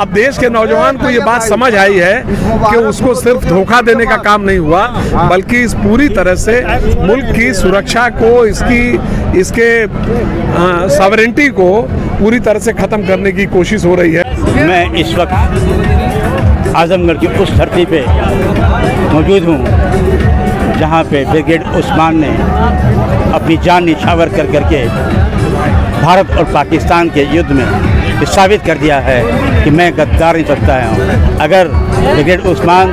अब देश के नौजवान को ये बात समझ आई है कि उसको सिर्फ धोखा देने का काम नहीं हुआ, बल्कि इस पूरी तरह से मुल्क की सुरक्षा को, इसके सॉवरेंटी को पूरी तरह से ख़त्म करने की कोशिश हो रही है। मैं इस वक्त आजमगढ़ की उस धरती पे मौजूद हूँ जहाँ पे ब्रिगेड उस्मान ने अपनी जान निछावर कर करके भारत और पाकिस्तान के युद्ध में ये साबित कर दिया है कि मैं गद्दार नहीं सकता हूँ। अगर ब्रिगेड उस्मान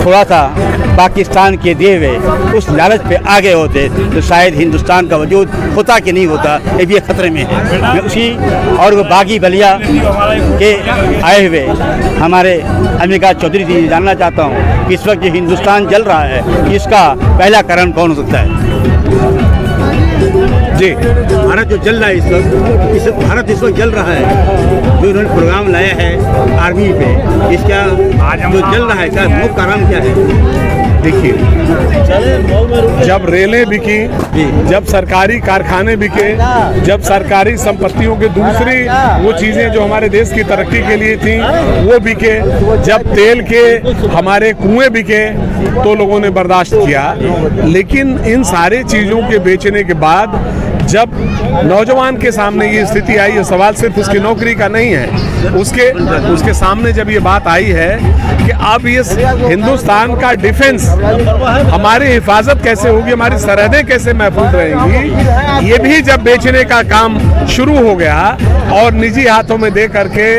थोड़ा सा पाकिस्तान के दिए हुए उस लालच पे आगे होते तो शायद हिंदुस्तान का वजूद होता कि नहीं होता, ये भी खतरे में है। मैं उसी और वो बागी बलिया के आए हुए हमारे अम्बिका चौधरी जी जानना चाहता हूँ कि इस वक्त जो हिंदुस्तान जल रहा है इसका पहला कारण कौन हो सकता है? जी, भारत जो जल रहा है भारत इस वक्त जल रहा है, जो उन्होंने प्रोग्राम लाया है आर्मी पे, इसका जो जल रहा है इसका मुख्य कारण क्या है? देखिए, जब रेलें बिकी, जब सरकारी कारखाने बिके, जब सरकारी संपत्तियों के दूसरी वो चीज़ें जो हमारे देश की तरक्की के लिए थी वो बिके, जब तेल के हमारे कुएं बिके तो लोगों ने बर्दाश्त किया। लेकिन इन सारी चीज़ों के बेचने के बाद जब नौजवान के सामने ये स्थिति आई, ये सवाल सिर्फ उसकी नौकरी का नहीं है, उसके सामने जब ये बात आई है कि अब ये हिंदुस्तान का डिफेंस, हमारी हिफाजत कैसे होगी, हमारी सरहदें कैसे महफूज रहेंगी, ये भी जब बेचने का काम शुरू हो गया और निजी हाथों में दे करके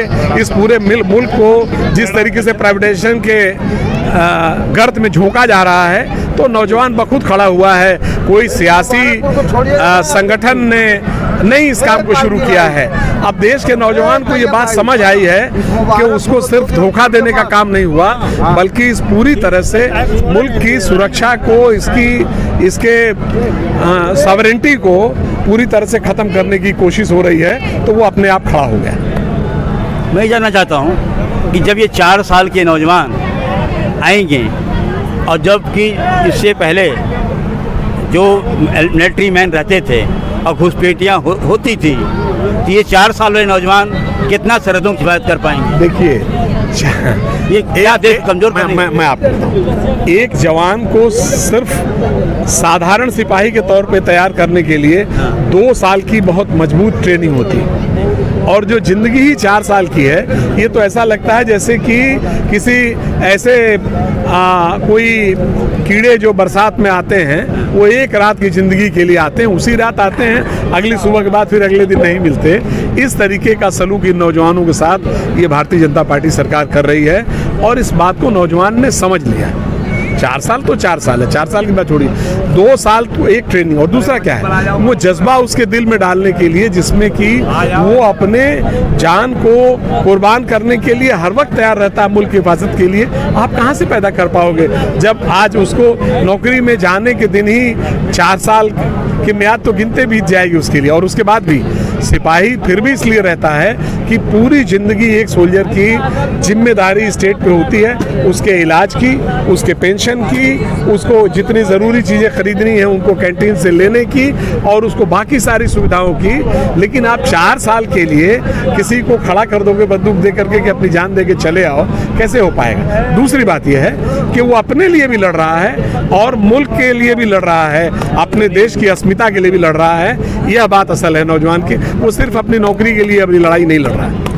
इस पूरे मुल्क को जिस तरीके से प्राइवेटाइजेशन के गर्त में झोंका जा रहा है, तो नौजवान बखुद खड़ा हुआ है। कोई सियासी संगठन ने नहीं इस काम को शुरू किया है। अब देश के नौजवान को ये बात समझ आई है कि उसको सिर्फ धोखा देने का काम नहीं हुआ, बल्कि इस पूरी तरह से मुल्क की सुरक्षा को, इसके सॉवरेंटी को पूरी तरह से ख़त्म करने की कोशिश हो रही है, तो वो अपने आप खड़ा हो गया। मैं जानना चाहता हूँ कि जब ये 4 साल के नौजवान आएंगे और जबकि इससे पहले जो मिलिट्री मैन रहते थे और घुसपैठियाँ होती थी, तो ये 4 साल वाले नौजवान कितना सरहदों की हिफाजत कर पाएंगे? देखिए, ये क्या देश कमजोर मैं आपको बताऊं, एक जवान को सिर्फ साधारण सिपाही के तौर पे तैयार करने के लिए 2 साल की बहुत मजबूत ट्रेनिंग होती है, और जो जिंदगी ही 4 साल की है, ये तो ऐसा लगता है जैसे कि किसी ऐसे कोई कीड़े जो बरसात में आते हैं, वो एक रात की ज़िंदगी के लिए आते हैं, उसी रात आते हैं, अगली सुबह के बाद फिर अगले दिन नहीं मिलते। इस तरीके का सलूक इन नौजवानों के साथ ये भारतीय जनता पार्टी सरकार कर रही है, और इस बात को नौजवान ने समझ लिया है। 4 साल तो 4 साल है, 4 साल की बात छोड़िए, 2 साल तो एक ट्रेनिंग, और दूसरा क्या है, वो जज्बा उसके दिल में डालने के लिए जिसमें कि वो अपने जान को कुर्बान करने के लिए हर वक्त तैयार रहता है मुल्क की हिफाजत के लिए। आप कहाँ से पैदा कर पाओगे जब आज उसको नौकरी में जाने के दिन ही 4 साल की मियाद तो गिनते बीत जाएगी उसके लिए। और उसके बाद भी सिपाही फिर भी इसलिए रहता है कि पूरी ज़िंदगी एक सोल्जर की जिम्मेदारी स्टेट पे होती है, उसके इलाज की, उसके पेंशन की, उसको जितनी ज़रूरी चीज़ें खरीदनी है उनको कैंटीन से लेने की, और उसको बाकी सारी सुविधाओं की। लेकिन आप 4 साल के लिए किसी को खड़ा कर दोगे बंदूक दे करके कि अपनी जान दे के चले आओ, कैसे हो पाएगा? दूसरी बात यह है कि वो अपने लिए भी लड़ रहा है और मुल्क के लिए भी लड़ रहा है, अपने देश की अस्मिता के लिए भी लड़ रहा है। यह बात असल है नौजवान की, वो सिर्फ अपनी नौकरी के लिए अपनी लड़ाई नहीं लड़ रहा है।